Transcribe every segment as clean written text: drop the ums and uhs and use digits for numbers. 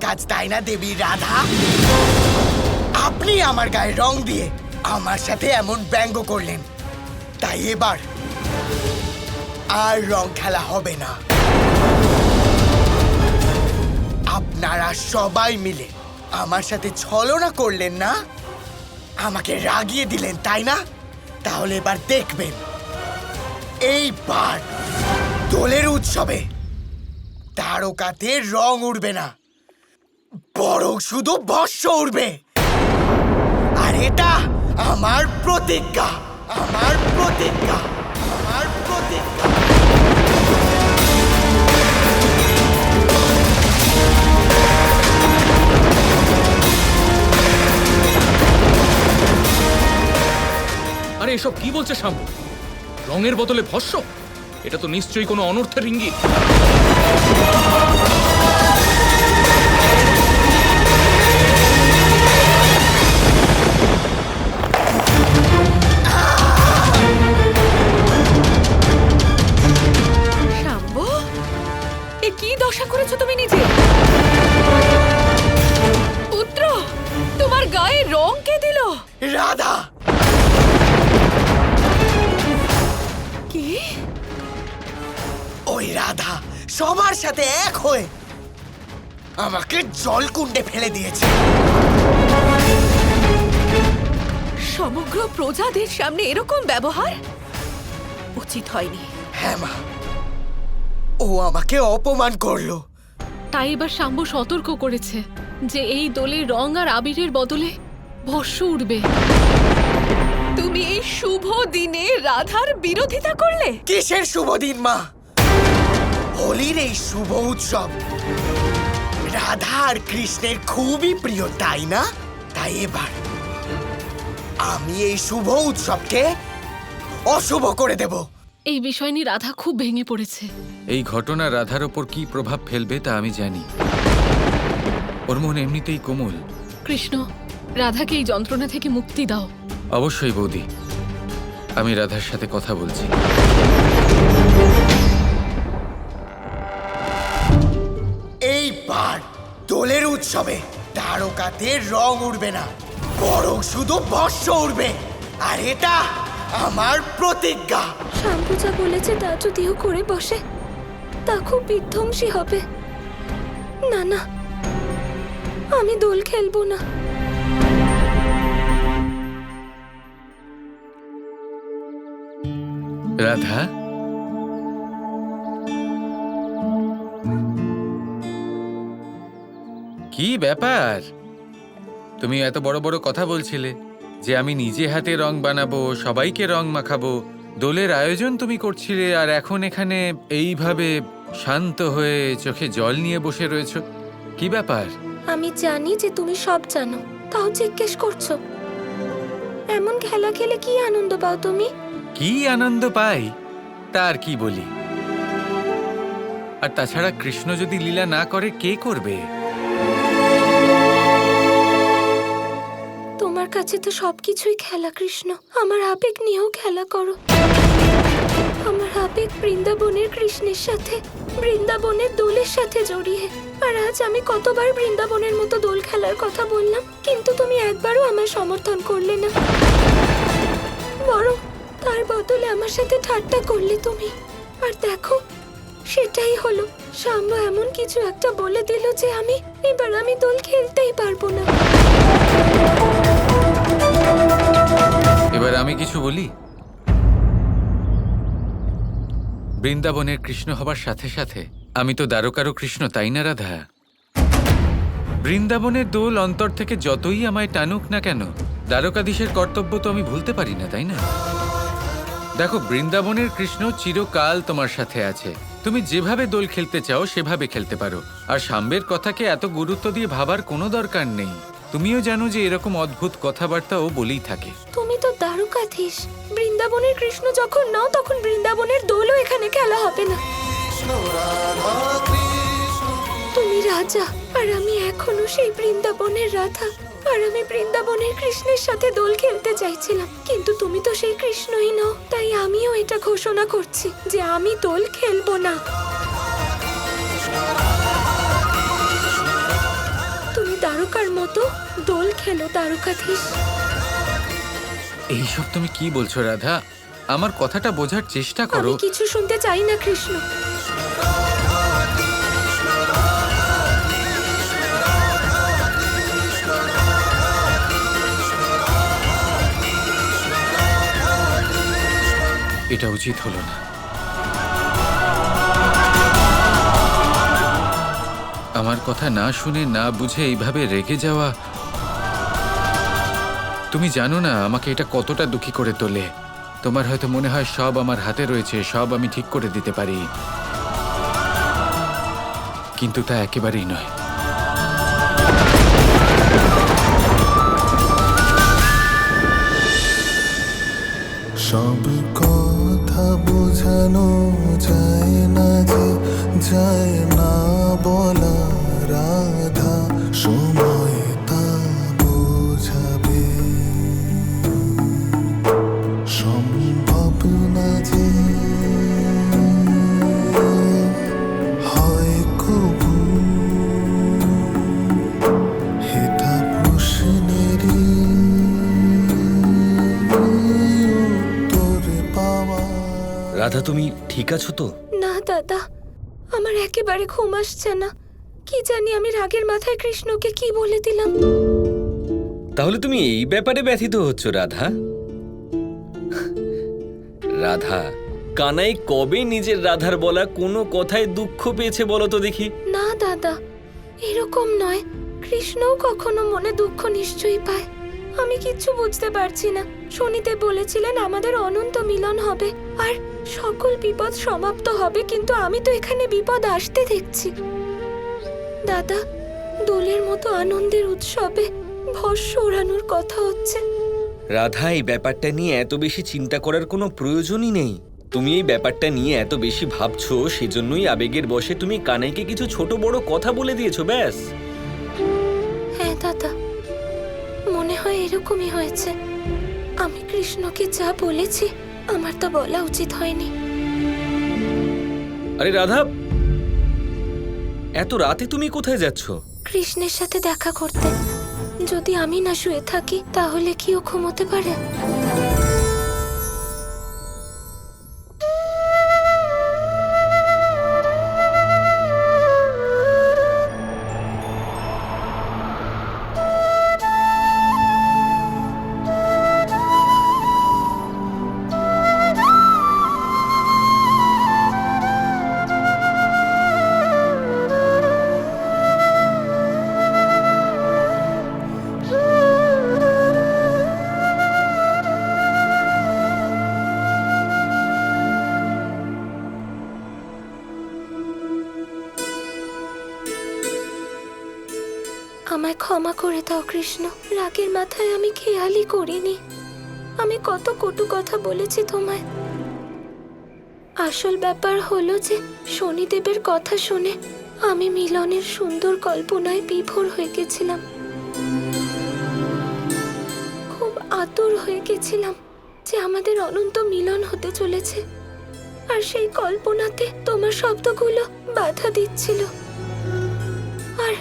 কাজ, তাই না দেবী রাধা? আপনি আমার গায়ে রং দিয়ে আমার সাথে এমন ব্যঙ্গ করলেন, তাই এবার আর রং খেলা হবে না। আপনারা সবাই মিলে আমার সাথে ছলনা করলেন না, আমাকে রাগিয়ে দিলেন, তাই না? তাহলে এবার দেখবেন, এইবার দোলের উৎসবে তারকাতে রং উড়বে না, বরং শুধু ভস্য উড়বে। আর এটা আমার প্রতিজ্ঞা, আমার প্রতিজ্ঞা, আমার প্রতিজ্ঞা। আরে এসব কি বলছে শাম্ভু? রঙের বদলে ভস্য? এটা তো নিশ্চয়ই কোনো অনর্থের ইঙ্গিত। শাম্ভু, এ কি দশা করেছো তুমি নিজে? পুত্র, তোমার গায়ে রং কে দিল? রাধা! কি? ওই রাধা সবার সাথে এক হয়ে আমাকে জলকুণ্ডে ফেলে দিয়েছে। সমগ্র প্রজাদের সামনে এরকম ব্যবহার উচিত হয়নি। হ্যাঁ মা, ও আমাকে অপমান করলো। তাই এবার শাম্ভু সতর্ক করেছে যে এই দোলে রং আর আবিরের বদলে ভস্য উঠবে। তুমি এই শুভ দিনে রাধার বিরোধিতা করলে? কিসের শুভ দিন মা? হোলির এই শুভ উৎসব রাধা আর কৃষ্ণের খুবই প্রিয়, তাই না? তাই এবার আমি এই শুভ উৎসবকে অশুভ করে দেব। এই বিষয় নিয়ে রাধা খুব ভেঙে পড়েছে। এই ঘটনা রাধার ওপর কি প্রভাব ফেলবে তা আমি জানি। ওর মন এমনিতেই কোমল। কৃষ্ণ, রাধাকে এই যন্ত্রণা থেকে মুক্তি দাও। অবশ্যই বৌদি, আমি রাধার সাথে কথা বলছি। এইবার দোলের উৎসবে তারকাতে রং উড়বে না, বরং শুধু ভস্য উড়বে। আর এটা আমার প্রতিজ্ঞা। শাম্ভু যা বলেছে তা যদিও করে বসে, তা খুব বিধ্বংসী হবে। না না, আমি দোল খেলবো না। রাধা, কি ব্যাপার? তুমি এত বড় বড় কথা বলছিলে যে আমি নিজে হাতে রং বানাবো, সবাইকে রং মাখাবো, দোলের আয়োজন তুমি করছিলে, আর এখন এখানে এইভাবে শান্ত হয়ে চোখে জল নিয়ে বসে রয়েছো। কি ব্যাপার? আমি জানি যে তুমি সব জানো, তাও জিজ্ঞেস করছো। এমন খেলা খেলে কি আনন্দ পাও তুমি? কি আনন্দ পাই তার কি বলি? আর তাছাড়া কৃষ্ণ যদি লীলা না করে কে করবে? তোমার কাছে তো সবকিছুই খেলা কৃষ্ণ। আমার আবেগ নিয়েও খেলা করো। আমার আবেগ বৃন্দাবনের কৃষ্ণের সাথে, বৃন্দাবনের দোলের সাথে জড়িয়ে। আর আজ আমি কতবার বৃন্দাবনের মতো দোল খেলার কথা বললাম, কিন্তু তুমি একবারও আমার সমর্থন করলে না, বরং তার বদলে আমার সাথে ঠাট্টা করলে তুমি। আর দেখো, সেটাই হলো। শাম্ভু এমন কিছু একটা বলে দিল যে এবার আমি দোল খেলতেই পারবো না। এবার আমি কিছু বলি? বৃন্দাবনের কৃষ্ণ হবার সাথে সাথে আমি তো দ্বারকারও কৃষ্ণ, তাই না রাধা? বৃন্দাবনের দোল অন্তর থেকে যতই আমায় টানুক না কেন, দ্বারকাধীশের কর্তব্য তো আমি ভুলতে পারি না, তাই না? দেখো, বৃন্দাবনের কৃষ্ণ চিরকাল তোমার সাথে আছে। তুমি যেভাবে দোল খেলতে চাও সেভাবে খেলতে পারো। আর শাম্বের কথাকে এত গুরুত্ব দিয়ে ভাবার কোনো দরকার নেই। তুমিও জানো যে এরকম অদ্ভুত কথাবার্তা ও বলেই থাকে। তুমি তো দ্বারকাধীশ। বৃন্দাবনের কৃষ্ণ যখন নাও, তখন বৃন্দাবনের দোলও এখানে খেলা হবে না। তুমি রাজা, আর আমি এখনো সেই বৃন্দাবনের রাধা। আর আমি বৃন্দাবনের কৃষ্ণের সাথে দোল খেলতে চাইছিলাম, কিন্তু তুমি তো সেই কৃষ্ণই নও। তাই আমিও এটা ঘোষণা করছি যে আমি দোল খেলবো না। তারকার মতো দোল খেলো দ্বারকাধীশ। এইসব তুমি কি বলছো রাধা? আমার কথাটা বোঝার চেষ্টা করো। আমি কিছু শুনতে চাই না কৃষ্ণ। এটা উচিত হলো না। আমার কথা না শুনে না বুঝে এইভাবে রেগে যাওয়া, তুমি জানো না আমাকে এটা কতটা দুঃখী করে তোলে। তোমার হয়তো মনে হয় সব আমার হাতে রয়েছে, সব আমি ঠিক করে দিতে পারি, কিন্তু তা একেবারেই নয়। সব কথা বোঝানো যায় না যে, যায় না বলা রাধা, সময় তা বোঝাবে। সম্ভব না যে হয় কবু, হেতা প্রশ্নেরই উত্তর পাওয়া। রাধা, তুমি ঠিক আছো তো? না দাদা, আমার একেবারে ঘুম আসছে না। কি জানি আমি রাগের মাথায় কৃষ্ণকে কি বলে দিলাম। তাহলে তুমি এই ব্যাপারে ব্যথিত হচ্ছ রাধা? রাধা, কানাই কবে নিজের রাধার বলা কোনো কথায় দুঃখ পেয়েছে বলো তো দেখি? না দাদা, এরকম নয়। কৃষ্ণও কখনো মনে দুঃখ নিশ্চয়ই পায়। আমি কিচ্ছু বুঝতে পারছি না। শনিদেব বলেছিলেন আমাদের অনন্ত মিলন হবে আর সকল বিপদ সমাপ্ত হবে, কিন্তু আমি তো এখানে বিপদ আসতে দেখছি। দাদা, দোলের মতো আনন্দের উৎসবে ভস্য ওড়ানোর কথা হচ্ছে। রাধা, এই ব্যাপারটা নিয়ে এত বেশি চিন্তা করার কোনো প্রয়োজনই নেই। তুমি এই ব্যাপারটা নিয়ে এত বেশি ভাবছো, সেজন্যই আবেগের বশে তুমি কানাইকে কিছু ছোট বড় কথা বলে দিয়েছো, ব্যাস। হ্যাঁ দাদা, মনে হয় এরকমই হয়েছে। আমি কৃষ্ণকে যা বলেছি আমার তো বলা উচিত হয়নি। আরে রাধা, এত রাতে তুমি কোথায় যাচ্ছ? কৃষ্ণের সাথে দেখা করতে। যদি আমি না শুয়ে থাকি তাহলে কি ও ঘুমোতে পারে? আমায় ক্ষমা করে দাও কৃষ্ণ। রাগের মাথায় আমি খেয়ালই করিনি। আমি কত কটু কথা বলেছি তোমায়। আসল ব্যাপার হলো যে শনিদেবের কথা শুনে আমি মিলনের সুন্দর কল্পনায় বিভোর হয়ে গেছিলাম। খুব আতুর হয়ে গেছিলাম যে আমাদের অনন্ত মিলন হতে চলেছে, আর সেই কল্পনাতে তোমার শব্দগুলো বাধা দিচ্ছিল। আর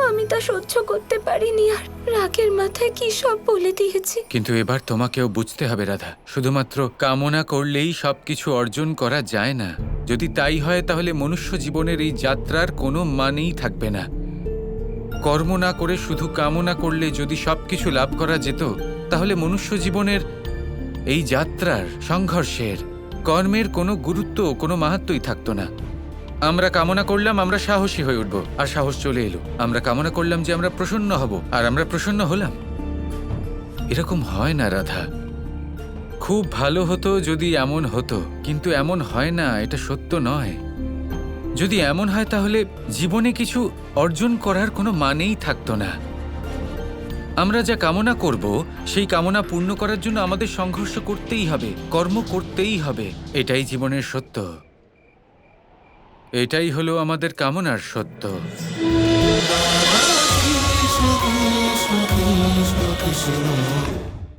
আমি তা সহ্য করতে পারিনি, আর রাগের মাথায় কি সব বলে দিয়েছি। কিন্তু এবার তোমাকেও বুঝতে হবে রাধা, শুধুমাত্র কামনা করলেই সবকিছু অর্জন করা যায় না। যদি তাই হয় তাহলে মনুষ্য জীবনের এই যাত্রার কোনো মানেই থাকবে না। কর্ম না করে শুধু কামনা করলে যদি সবকিছু লাভ করা যেত, তাহলে মনুষ্য জীবনের এই যাত্রার, সংঘর্ষের, কর্মের কোনো গুরুত্ব, কোনো মাহাত্ম্যই থাকতো না। আমরা কামনা করলাম আমরা সাহসী হয়ে উঠব, আর সাহস চলে এলো। আমরা কামনা করলাম যে আমরা প্রসন্ন হব, আর আমরা প্রসন্ন হলাম। এরকম হয় না রাধা। খুব ভালো হতো যদি এমন হতো, কিন্তু এমন হয় না, এটা সত্য নয়। যদি এমন হয় তাহলে জীবনে কিছু অর্জন করার কোনো মানেই থাকতো না। আমরা যা কামনা করব সেই কামনা পূর্ণ করার জন্য আমাদের সংঘর্ষ করতেই হবে, কর্ম করতেই হবে। এটাই জীবনের সত্য। এটাই হলো আমাদের কামনার সত্য। কৃষ্ণ কৃষ্ণ কৃষ্ণ কৃষ্ণ